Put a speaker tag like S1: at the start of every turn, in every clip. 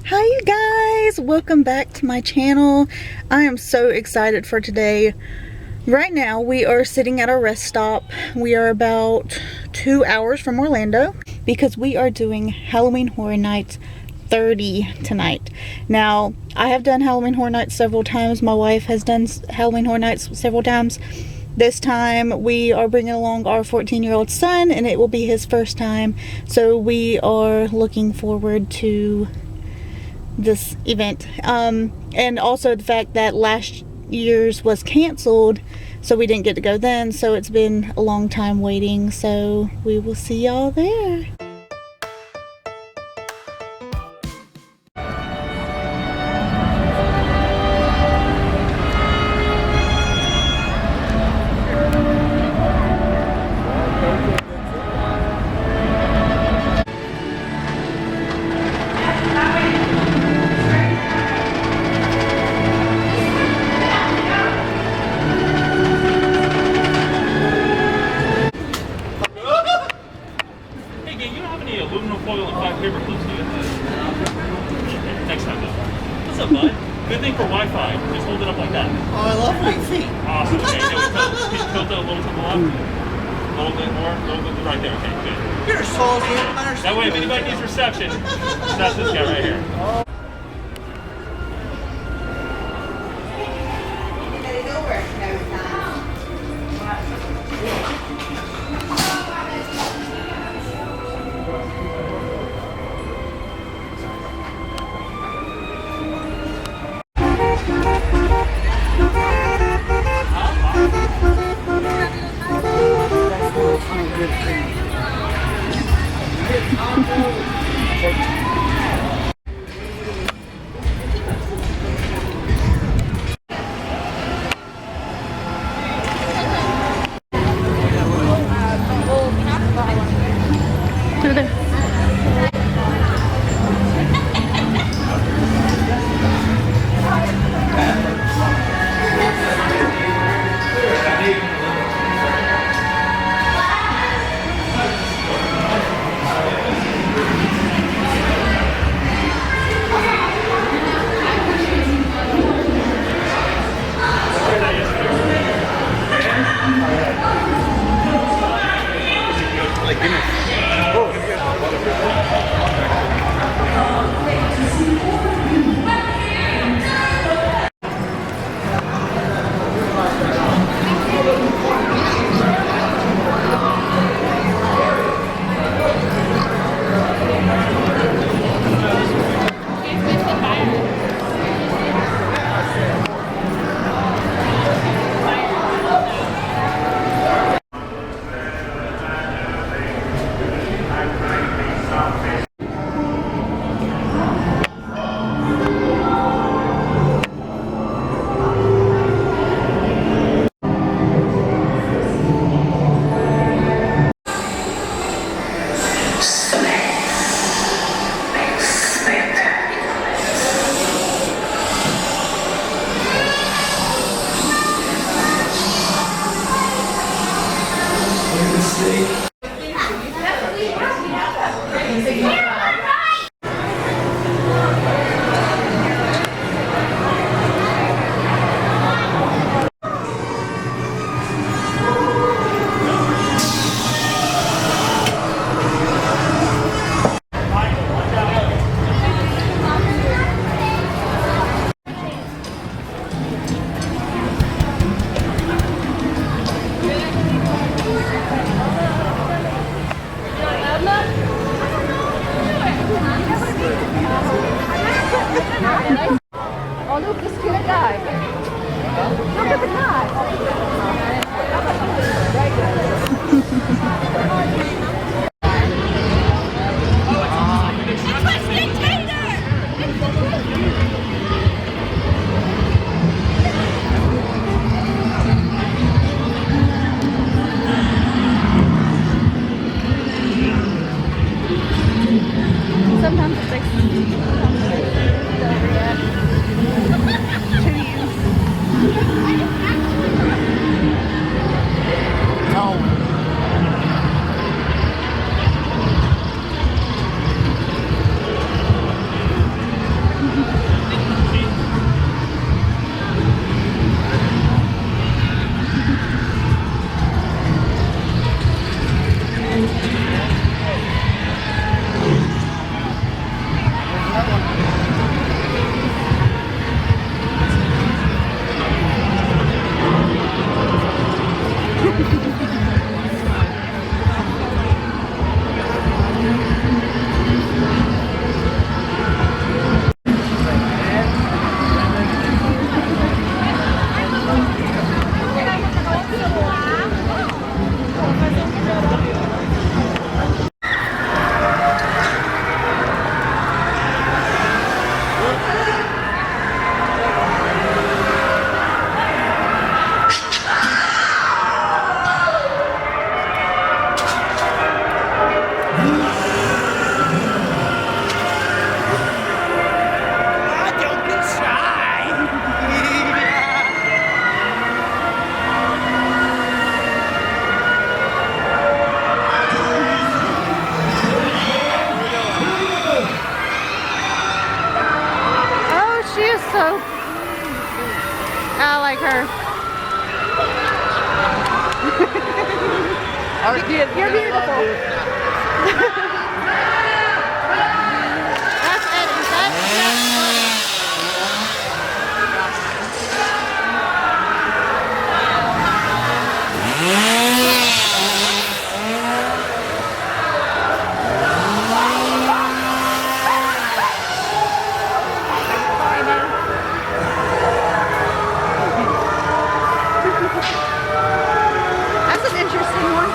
S1: Hi you guys, welcome back to my channel. I am so excited for today. Right now we are sitting at our rest stop. We are about 2 hours from Orlando because we are doing Halloween Horror Nights 30 tonight. Now I have done Halloween Horror Nights several times. My wife has done Halloween Horror Nights several times. This time we are bringing along our 14-year-old son and it will be his first time. So we are looking forward to this event, and also the fact that last year's was canceled, so we didn't get to go then, so it's been a long time waiting. So we will see y'all there.
S2: Next time, though. What's up, bud? Good thing for Wi-Fi. Just hold it up like that.
S3: Oh, I love my feet.
S2: Awesome. Okay, now tilt it a little to the left. A little bit more. A little bit right there. Okay, good.
S3: You're as tall as you.
S2: That way, if anybody needs reception, that's this guy right here.
S4: Oh, look, this cute guy. Look at the guy. Sometimes it's
S3: Don't be shy.
S1: Oh, she is so... I like her. You're beautiful. That's Eddie. That's That's an interesting one.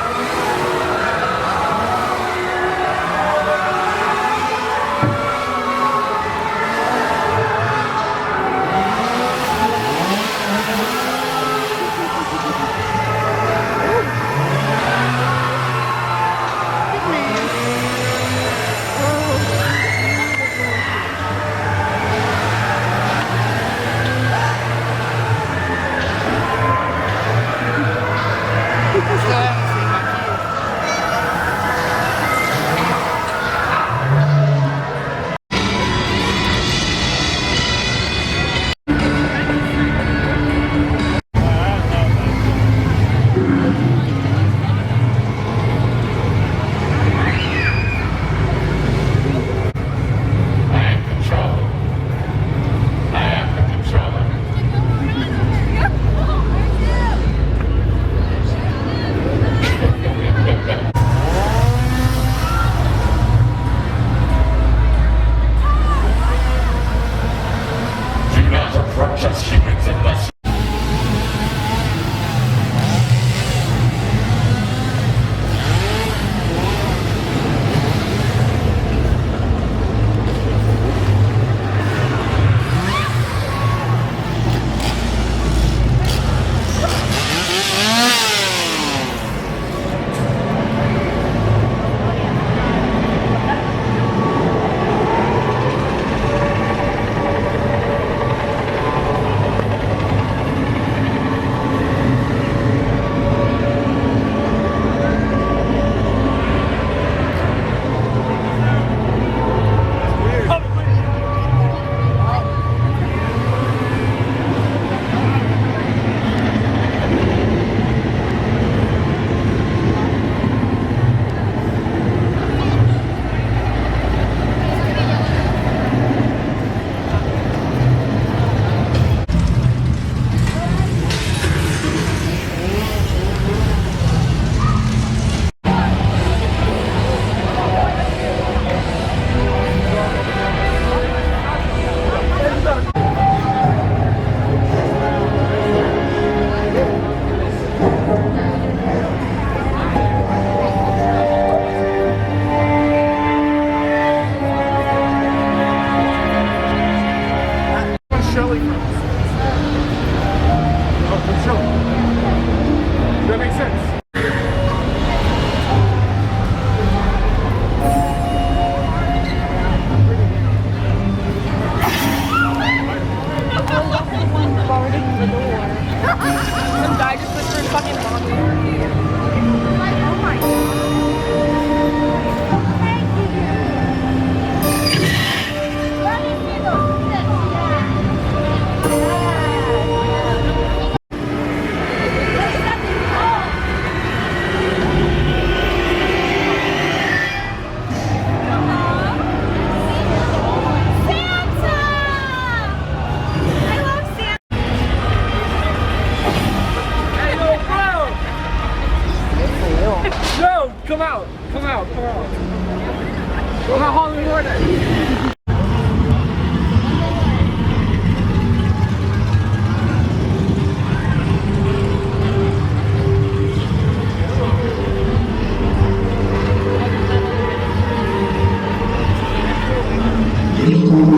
S3: My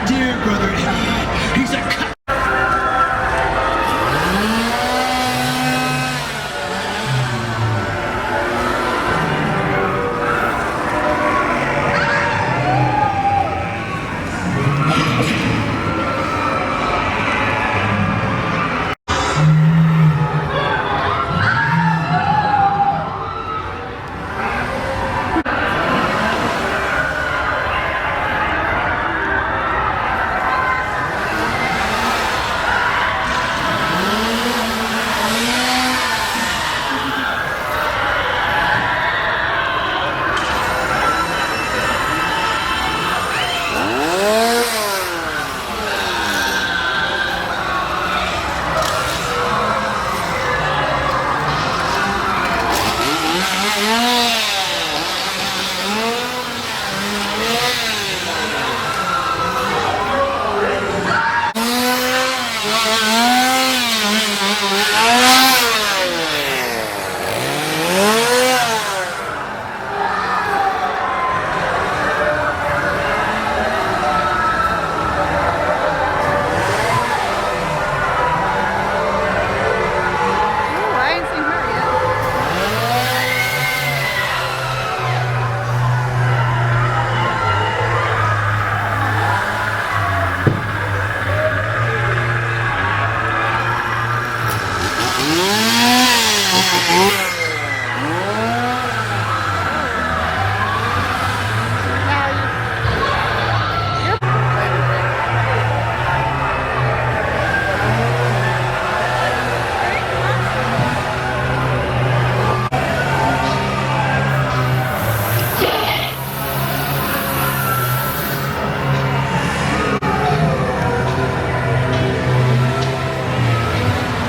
S3: dear brother, he's a cut.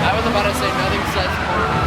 S5: I was about to say nothing says more.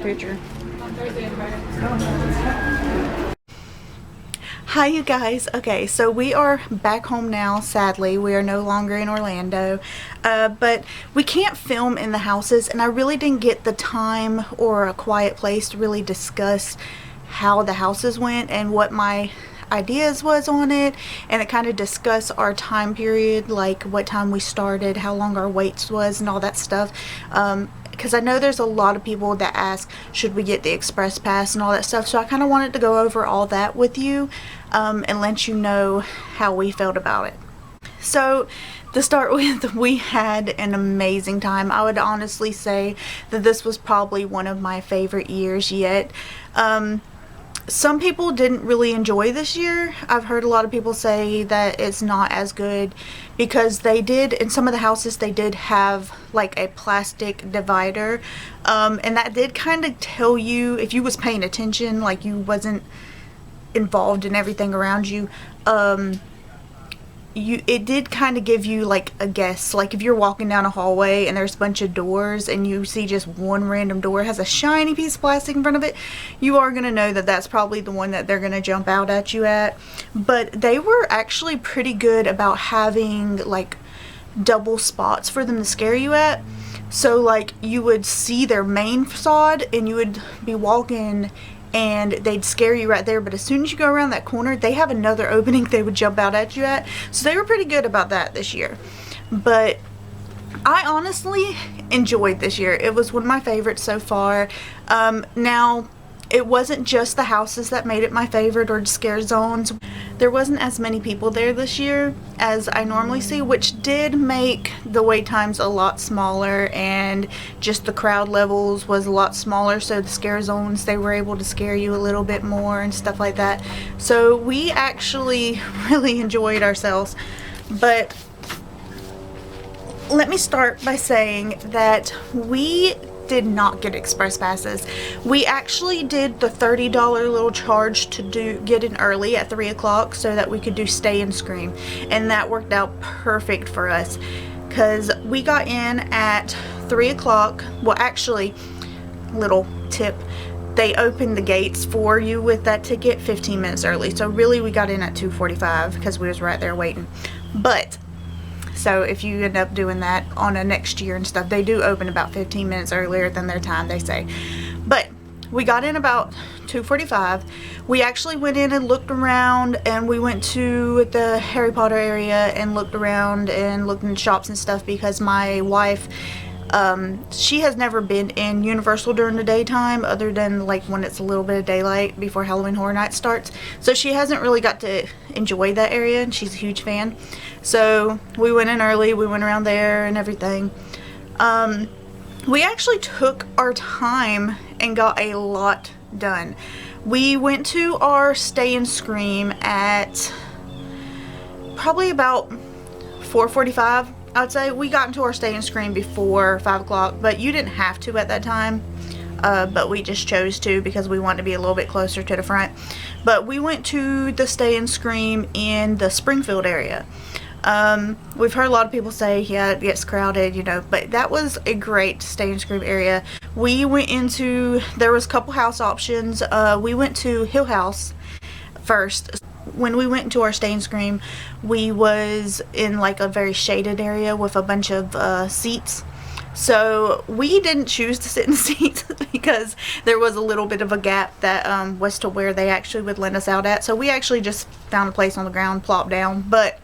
S1: Picture. Hi you guys. Okay, so we are back home now. Sadly, we are no longer in Orlando, but we can't film in the houses, and I really didn't get the time or a quiet place to really discuss how the houses went and what my ideas was on it, and to kind of discuss our time period, like what time we started, how long our waits was, and all that stuff. Because I know there's a lot of people that ask, should we get the express pass and all that stuff, so I kind of wanted to go over all that with you, and let you know how we felt about it. So to start with, we had an amazing time. I would honestly say that this was probably one of my favorite years yet. Some people didn't really enjoy this year. I've heard a lot of people say that it's not as good because they did, in some of the houses, they did have like a plastic divider, and that did kind of tell you, if you was paying attention, like you wasn't involved in everything around you, it did kind of give you like a guess. Like if you're walking down a hallway and there's a bunch of doors and you see just one random door has a shiny piece of plastic in front of it, you are going to know that that's probably the one that they're going to jump out at you at. But they were actually pretty good about having like double spots for them to scare you at. So like you would see their main facade and you would be walking and they'd scare you right there, but as soon as you go around that corner, they have another opening they would jump out at you at. So they were pretty good about that this year. But I honestly enjoyed this year. It was one of my favorites so far. Now, it wasn't just the houses that made it my favorite or scare zones. There wasn't as many people there this year as I normally see, which did make the wait times a lot smaller, and just the crowd levels was a lot smaller, so the scare zones, they were able to scare you a little bit more and stuff like that. So we actually really enjoyed ourselves. But let me start by saying that we did not get express passes. We actually did the $30 little charge to get in early at 3 o'clock so that we could do Stay and Scream, and that worked out perfect for us because we got in at 3 o'clock. Well, actually, little tip, they opened the gates for you with that ticket 15 minutes early, so really we got in at 2:45 because we was right there waiting. But so if you end up doing that on a next year and stuff, they do open about 15 minutes earlier than their time, they say. But we got in about 2:45. We actually went in and looked around, and we went to the Harry Potter area and looked around and looked in shops and stuff because my wife, she has never been in Universal during the daytime other than like when it's a little bit of daylight before Halloween Horror Nights starts. So she hasn't really got to enjoy that area, and she's a huge fan. So we went in early, we went around there and everything. We actually took our time and got a lot done. We went to our Stay and Scream at probably about 4:45. I would say we got into our Stay and Scream before 5 o'clock, but you didn't have to at that time. But we just chose to because we wanted to be a little bit closer to the front. But we went to the Stay and Scream in the Springfield area. We've heard a lot of people say, yeah, it gets crowded, you know, but that was a great Stay and Scream area. We went into, there was a couple house options. We went to Hill House first. When we went to our Stay and Scream, we was in like a very shaded area with a bunch of seats. So we didn't choose to sit in seats because there was a little bit of a gap that was to where they actually would let us out at. So we actually just found a place on the ground, plopped down. But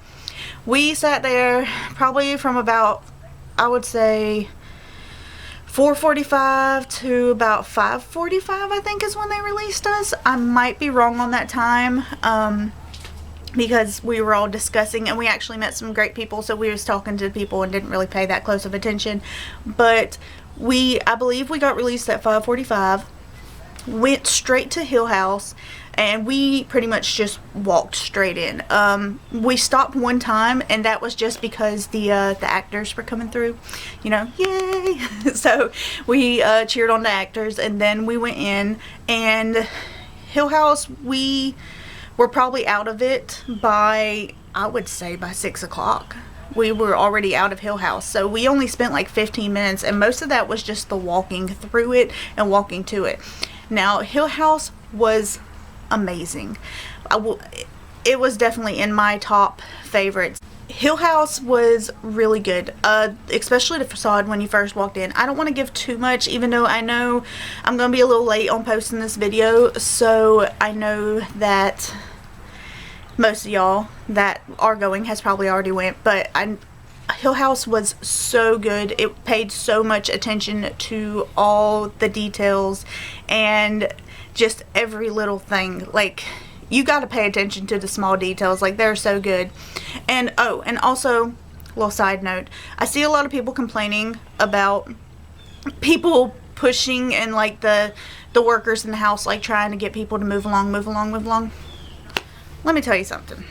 S1: we sat there probably from about, I would say, 4:45 to about 5:45, I think is when they released us. I might be wrong on that time because we were all discussing, and we actually met some great people, so we was talking to people and didn't really pay that close of attention. But I believe we got released at 5:45, went straight to Hill House, and we pretty much just walked straight in. We stopped one time, and that was just because the actors were coming through, you know, yay! So we cheered on the actors, and then we went in. And Hill House, we were probably out of it by, I would say, by 6 o'clock. We were already out of Hill House, so we only spent like 15 minutes, and most of that was just the walking through it and walking to it. Now, Hill House was amazing. It was definitely in my top favorites. Hill House was really good, especially the facade when you first walked in. I don't want to give too much, even though I know I'm going to be a little late on posting this video, so I know that most of y'all that are going has probably already went, but Hill House was so good. It paid so much attention to all the details and just every little thing. Like, you got to pay attention to the small details. Like, they're so good. And oh, and also, little side note, I see a lot of people complaining about people pushing and like the workers in the house, like trying to get people to move along. Let me tell you something.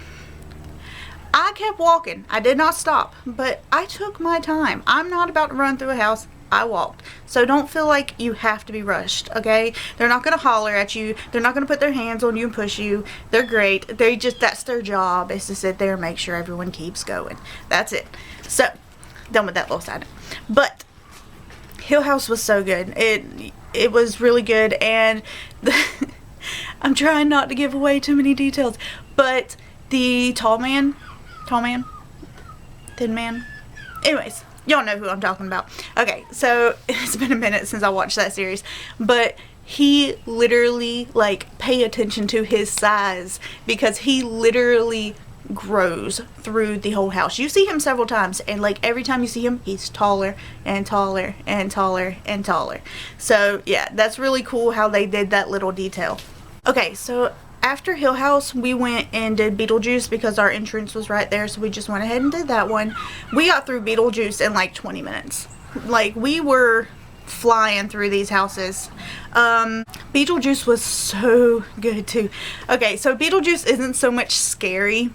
S1: I kept walking. I did not stop, but I took my time. I'm not about to run through a house. I walked. So don't feel like you have to be rushed, okay? They're not going to holler at you. They're not going to put their hands on you and push you. They're great. That's their job, is to sit there and make sure everyone keeps going. That's it. So, done with that little side. But Hill House was so good. It was really good, and I'm trying not to give away too many details, but the thin man. Anyways, y'all know who I'm talking about. Okay, so it's been a minute since I watched that series, but he literally, like, pay attention to his size, because he literally grows through the whole house. You see him several times, and like every time you see him, he's taller and taller and taller and taller. So yeah, that's really cool how they did that little detail. Okay, so after Hill House, we went and did Beetlejuice because our entrance was right there, so we just went ahead and did that one. We got through Beetlejuice in like 20 minutes. Like, we were flying through these houses. Beetlejuice was so good too. Okay, so Beetlejuice isn't so much scary.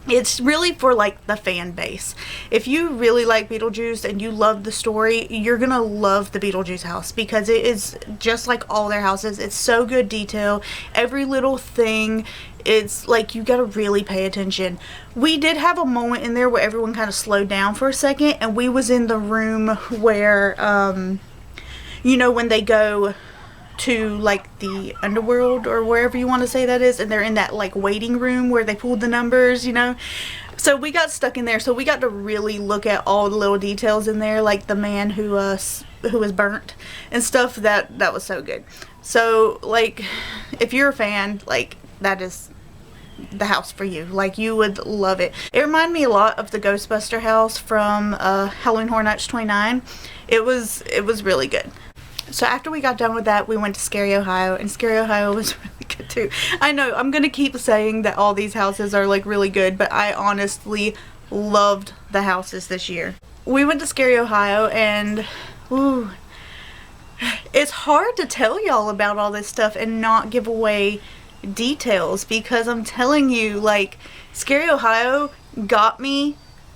S1: It's really for like the fan base. If you really like Beetlejuice and you love the story, you're gonna love the Beetlejuice house, because it is just like all their houses. It's so good detail. Every little thing, it's like you gotta really pay attention. We did have a moment in there where everyone kind of slowed down for a second, and we was in the room where you know, when they go to like the underworld or wherever you want to say that is, and they're in that like waiting room where they pulled the numbers, you know. So we got stuck in there, so we got to really look at all the little details in there, like the man who was burnt and stuff. That was so good. So like, if you're a fan, like, that is the house for you. Like, you would love it. It reminded me a lot of the Ghostbuster house from Halloween Horror Nights 29. It was really good. So after we got done with that, we went to Scary Ohio, and Scary Ohio was really good too. I know, I'm gonna keep saying that all these houses are like really good, but I honestly loved the houses this year. We went to Scary Ohio, and ooh, it's hard to tell y'all about all this stuff and not give away details, because I'm telling you, like, Scary Ohio got me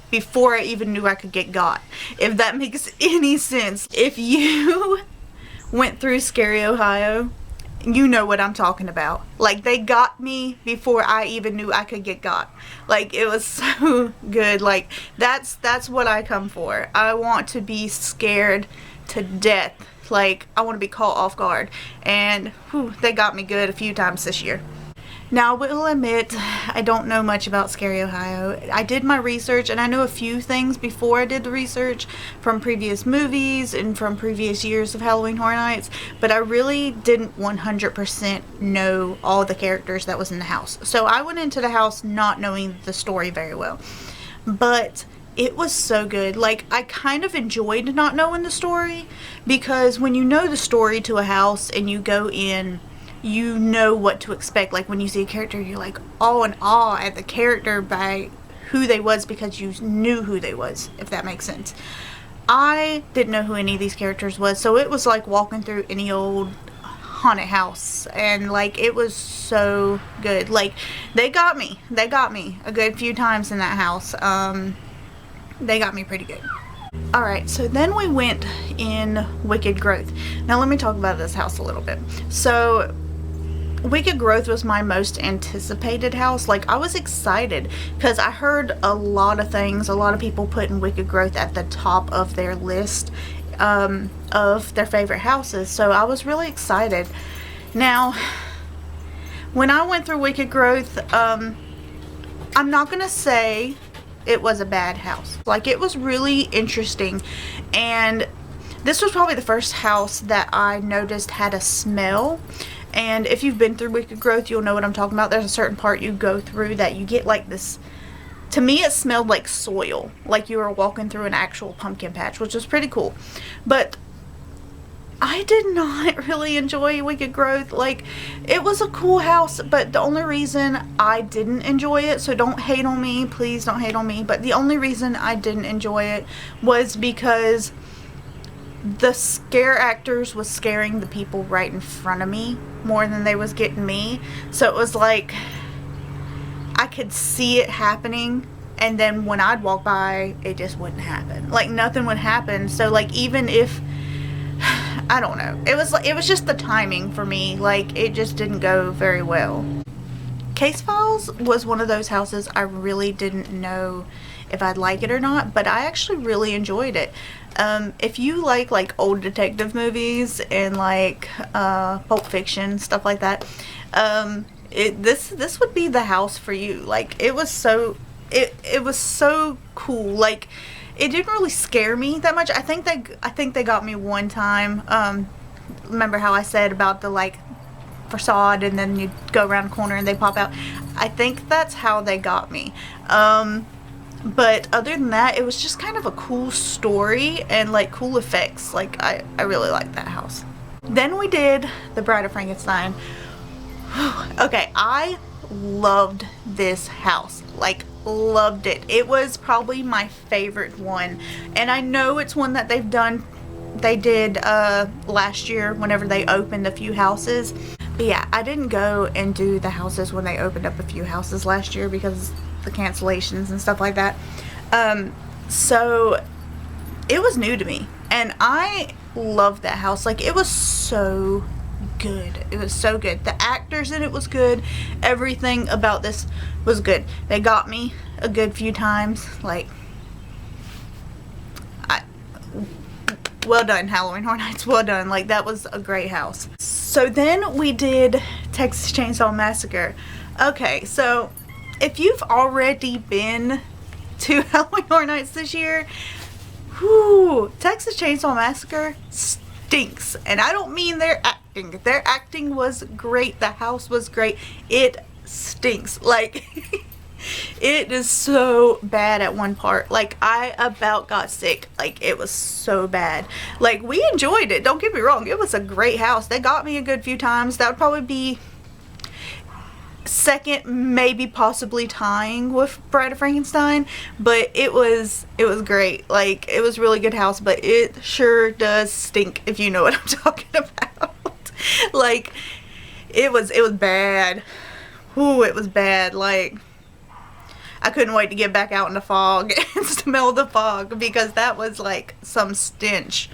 S1: before I even knew I could get got, if that makes any sense. If you went through Scary Ohio, you know what I'm talking about. Like, they got me before I even knew I could get got. Like, it was so good. Like, that's what I come for. I want to be scared to death. Like, I want to be caught off guard, and whew, they got me good a few times this year. Now, I will admit, I don't know much about Scary Ohio. I did my research, and I know a few things before I did the research from previous movies and from previous years of Halloween Horror Nights, but I really didn't 100% know all the characters that was in the house. So I went into the house not knowing the story very well, but it was so good. Like, I kind of enjoyed not knowing the story, because when you know the story to a house and you go in, you know what to expect. Like, when you see a character, you're like all in awe at the character by who they was, because you knew who they was, if that makes sense. I didn't know who any of these characters was, so it was like walking through any old haunted house, and like, it was so good. Like, they got me a good few times in that house. They got me pretty good. Alright, so then we went in Wicked Growth. Now let me talk about this house a little bit. So Wicked Growth was my most anticipated house. Like, I was excited because I heard a lot of things. A lot of people putting Wicked Growth at the top of their list of their favorite houses. So I was really excited. Now, when I went through Wicked Growth, I'm not going to say it was a bad house. Like, it was really interesting, and this was probably the first house that I noticed had a smell. And if you've been through Wicked Growth, you'll know what I'm talking about. There's a certain part you go through that you get like this, to me it smelled like soil, like you were walking through an actual pumpkin patch, which was pretty cool. But I did not really enjoy Wicked Growth. Like, it was a cool house, but the only reason I didn't enjoy it, so don't hate on me, please don't hate on me, but the only reason I didn't enjoy it was because the scare actors was scaring the people right in front of me more than they was getting me. So it was like, I could see it happening, and then when I'd walk by, it just wouldn't happen. Like, nothing would happen. So like, even if, I don't know, it was just the timing for me. Like, it just didn't go very well. Case Files was one of those houses I really didn't know if I'd like it or not, but I actually really enjoyed it. If you like old detective movies and like Pulp Fiction, stuff like that, this would be the house for you. Like, it was so cool. Like, it didn't really scare me that much. I think they got me one time. Remember how I said about the like facade and then you go around the corner and they pop out? I think that's how they got me. But other than that, it was just kind of a cool story and like cool effects. Like, I really liked that house. Then we did The Bride of Frankenstein. Okay, I loved this house. Like, loved it. It was probably my favorite one, and I know it's one that they did last year whenever they opened a few houses. But yeah, I didn't go and do the houses when they opened up a few houses last year because the cancellations and stuff like that. So it was new to me, and I loved that house. Like, it was so good. It was so good. The actors in it was good. Everything about this was good. They got me a good few times. Like, well done, Halloween Horror Nights. Well done. Like, that was a great house. So then we did Texas Chainsaw Massacre. Okay, so if you've already been to Halloween Horror Nights this year, whoo, Texas Chainsaw Massacre stinks. And I don't mean their acting. Their acting was great. The house was great. It stinks. Like, it is so bad at one part. Like, I about got sick. Like, it was so bad. Like, we enjoyed it. Don't get me wrong. It was a great house. They got me a good few times. That would probably be second, maybe possibly tying with Bride of Frankenstein, but it was great. Like, it was really good house, but it sure does stink, if you know what I'm talking about. Like, it was bad. Ooh, it was bad. Like, I couldn't wait to get back out in the fog and smell the fog, because that was like some stench.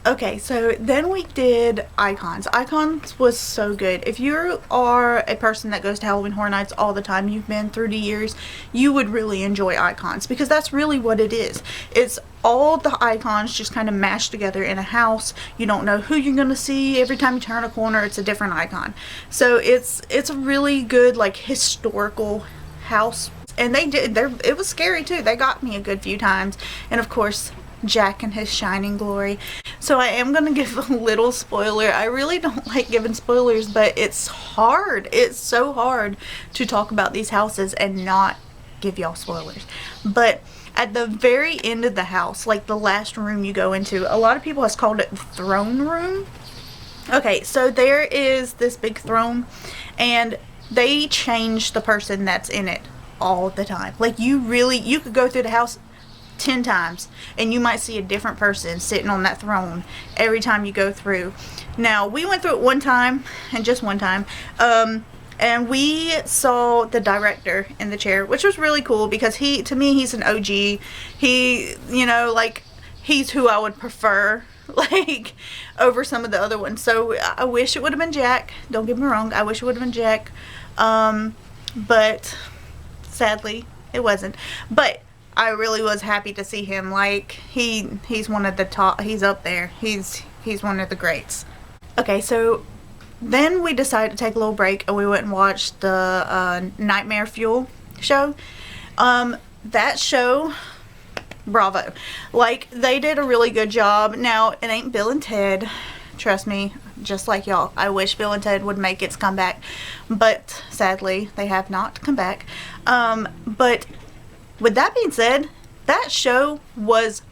S1: Okay, so then we did Icons. Icons was so good. If you are a person that goes to Halloween Horror Nights all the time, you've been through the years, you would really enjoy Icons, because that's really what it is. It's all the icons just kind of mashed together in a house. You don't know who you're gonna see. Every time you turn a corner, it's a different icon. So it's a really good, like, historical house. And it was scary too. They got me a good few times. And of course, Jack in his shining glory. So I am going to give a little spoiler. I really don't like giving spoilers, but it's hard. It's so hard to talk about these houses and not give y'all spoilers. But at the very end of the house, like the last room you go into, a lot of people has called it the throne room. Okay, so there is this big throne, and they change the person that's in it all the time. Like, you could go through the house 10 times and you might see a different person sitting on that throne every time you go through. Now, we went through it one time, and just one time, and we saw the director in the chair, which was really cool, because to me he's an OG. He, you know, like, he's who I would prefer, like, over some of the other ones. So I wish it would have been Jack. Don't get me wrong, I wish it would have been Jack, but sadly it wasn't. But I really was happy to see him. Like, he's one of the top. He's up there. He's one of the greats. Okay, so then we decided to take a little break, and we went and watched the Nightmare Fuel show. That show, bravo. Like, they did a really good job. Now, it ain't Bill and Ted. Trust me, just like y'all, I wish Bill and Ted would make its comeback, but sadly they have not come back. But with that being said, that show was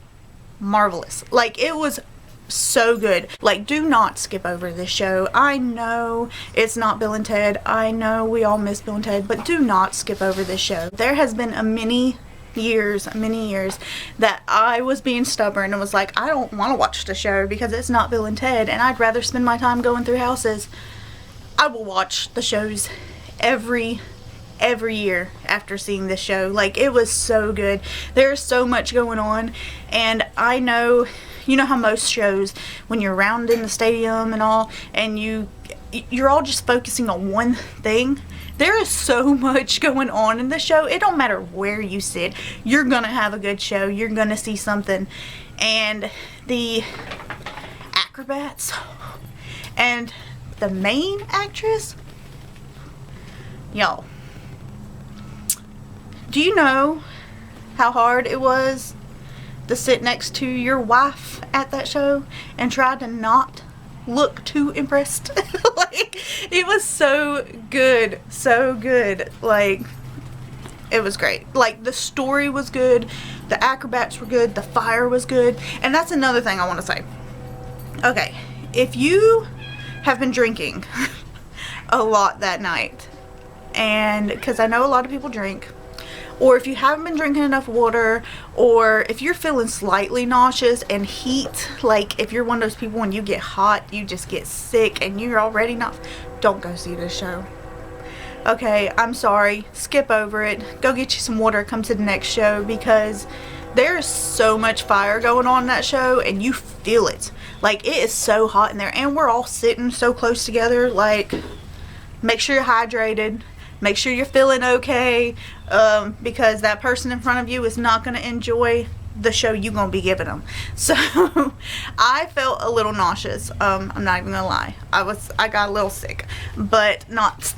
S1: marvelous. Like, it was so good. Like, do not skip over this show. I know it's not Bill and Ted. I know we all miss Bill and Ted, but do not skip over this show. There has been many years that I was being stubborn and was like, I don't want to watch the show because it's not Bill and Ted, and I'd rather spend my time going through houses. I will watch the shows every every year after seeing this show. Like, it was so good. There's so much going on, and I know, you know how most shows, when you're around in the stadium and all, and you're all just focusing on one thing. There is so much going on in the show. It don't matter where you sit, you're gonna have a good show. You're gonna see something. And the acrobats and the main actress, y'all, do you know how hard it was to sit next to your wife at that show and try to not look too impressed? Like, it was so good, so good. Like, it was great. Like, the story was good, the acrobats were good, the fire was good. And that's another thing I want to say. Okay, if you have been drinking a lot that night, and because I know a lot of people drink, or if you haven't been drinking enough water, or if you're feeling slightly nauseous and heat, like if you're one of those people when you get hot you just get sick and you're already not, don't go see this show. Okay, I'm sorry, skip over it, go get you some water, come to the next show, because there is so much fire going on in that show and you feel it. Like, it is so hot in there, and we're all sitting so close together. Like, make sure you're hydrated, make sure you're feeling okay, because that person in front of you is not going to enjoy the show you're going to be giving them. So I felt a little nauseous. I'm not even going to lie. I got a little sick, but not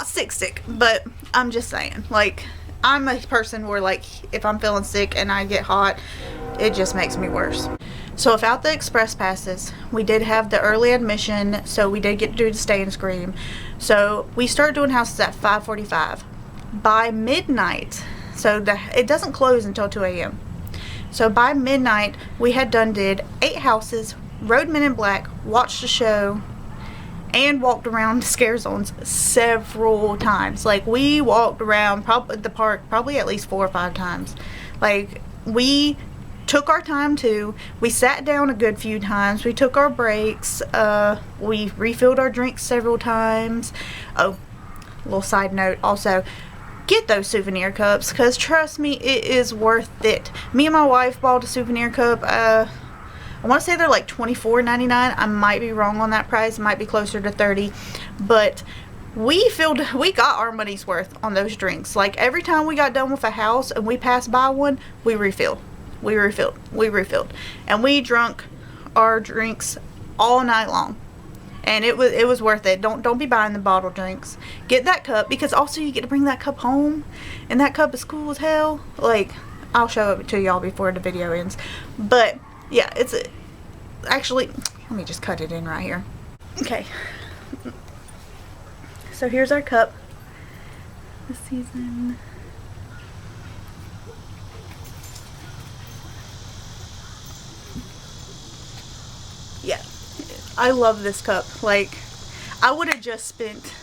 S1: sick, but I'm just saying, like, I'm a person where, like, if I'm feeling sick and I get hot, it just makes me worse. So without the express passes, we did have the early admission, so we did get to do the stay and scream. So we started doing houses at 5:45. By midnight, so it doesn't close until 2 a.m. So by midnight, we had did 8 houses, rode Men in Black, watched the show, and walked around the scare zones several times. Like, we walked around the park probably at least 4 or 5 times. Like, we took our time too. We sat down a good few times. We took our breaks. We refilled our drinks several times. Oh, little side note also, get those souvenir cups, because trust me, it is worth it. Me and my wife bought a souvenir cup. I want to say they're like $24.99. I might be wrong on that price. It might be closer to $30, but we got our money's worth on those drinks. Like, every time we got done with a house and we passed by one, we refilled, and we drunk our drinks all night long. And it was worth it. Don't be buying the bottle drinks. Get that cup, because also you get to bring that cup home, and that cup is cool as hell. Like, I'll show it to y'all before the video ends. But yeah, actually, let me just cut it in right here. Okay. So here's our cup this season. Yeah, I love this cup. Like, I would have just spent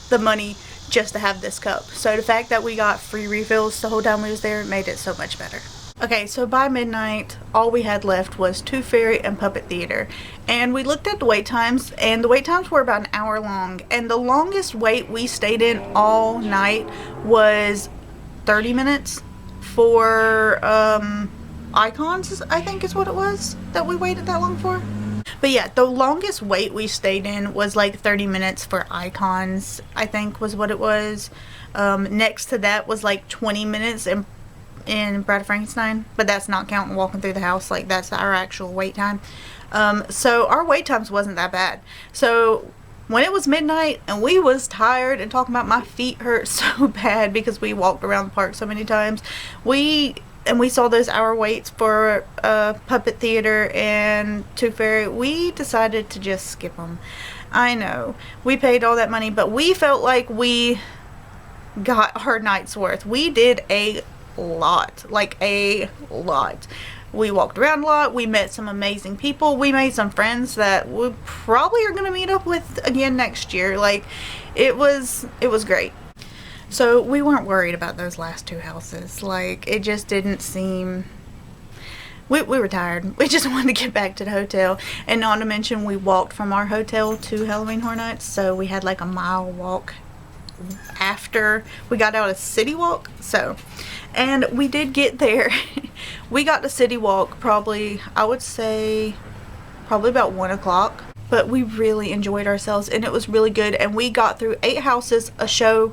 S1: the money just to have this cup. So the fact that we got free refills the whole time we was there made it so much better. Okay, so by midnight, all we had left was Tooth Fairy and Puppet Theater. And we looked at the wait times, and the wait times were about an hour long. And the longest wait we stayed in all night was 30 minutes for Icons, I think is what it was that we waited that long for. But yeah, the longest wait we stayed in was like 30 minutes for Icons, I think was what it was. Next to that was like 20 minutes in Bride of Frankenstein, but that's not counting walking through the house. Like, that's our actual wait time. So our wait times wasn't that bad. So when it was midnight and we was tired and talking about my feet hurt so bad because we walked around the park so many times, we saw those hour waits for Puppet Theater and Tooth Fairy, we decided to just skip them. I know, we paid all that money, but we felt like we got our night's worth. We did a lot, like a lot. We walked around a lot. We met some amazing people. We made some friends that we probably are going to meet up with again next year. Like, it was great. So we weren't worried about those last 2 houses. Like, it just didn't seem... We were tired. We just wanted to get back to the hotel. And not to mention, we walked from our hotel to Halloween Horror Nights, so we had like a mile walk after we got out of City Walk. So, and we did get there. We got to City Walk probably, I would say, probably about 1 o'clock. But we really enjoyed ourselves and it was really good. And we got through 8 houses, a show,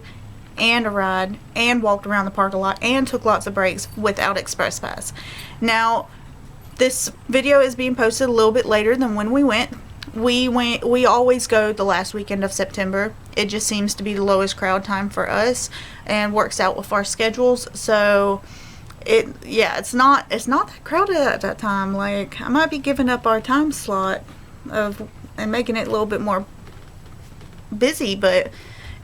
S1: and a ride, and walked around the park a lot, and took lots of breaks without Express Pass. Now, this video is being posted a little bit later than when we went. We always go the last weekend of September. It just seems to be the lowest crowd time for us and works out with our schedules. So it's not that crowded at that time. Like, I might be giving up our time slot and making it a little bit more busy, but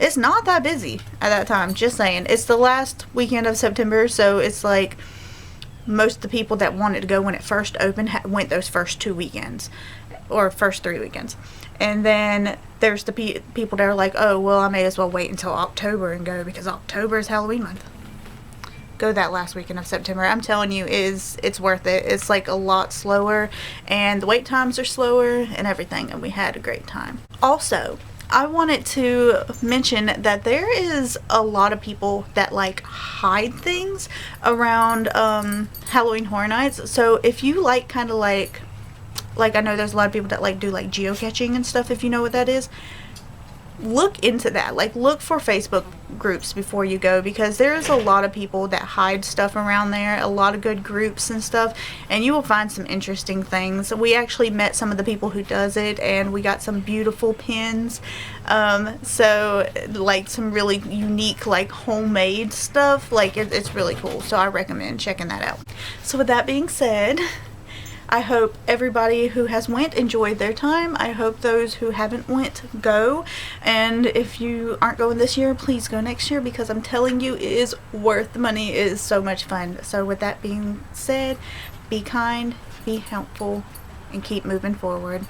S1: it's not that busy at that time. Just saying, it's the last weekend of September, so it's like most of the people that wanted to go when it first opened went those first 2 weekends or first 3 weekends. And then there's the people that are like, oh well, I may as well wait until October and go because October is Halloween month. Go that last weekend of September. I'm telling you, it's worth it. It's like a lot slower and the wait times are slower and everything, and we had a great time. Also, I wanted to mention that there is a lot of people that like hide things around Halloween Horror Nights. So if you like kind of like I know there's a lot of people that like do like geocaching and stuff, if you know what that is. Look into that. Like, look for Facebook groups before you go, because there is a lot of people that hide stuff around there, a lot of good groups and stuff, and you will find some interesting things. We actually met some of the people who does it, and we got some beautiful pins, so like some really unique like homemade stuff. Like it's really cool, so I recommend checking that out. So with that being said, I hope everybody who has went enjoyed their time. I hope those who haven't went go. And if you aren't going this year, please go next year, because I'm telling you, it is worth the money. It is so much fun. So with that being said, be kind, be helpful, and keep moving forward.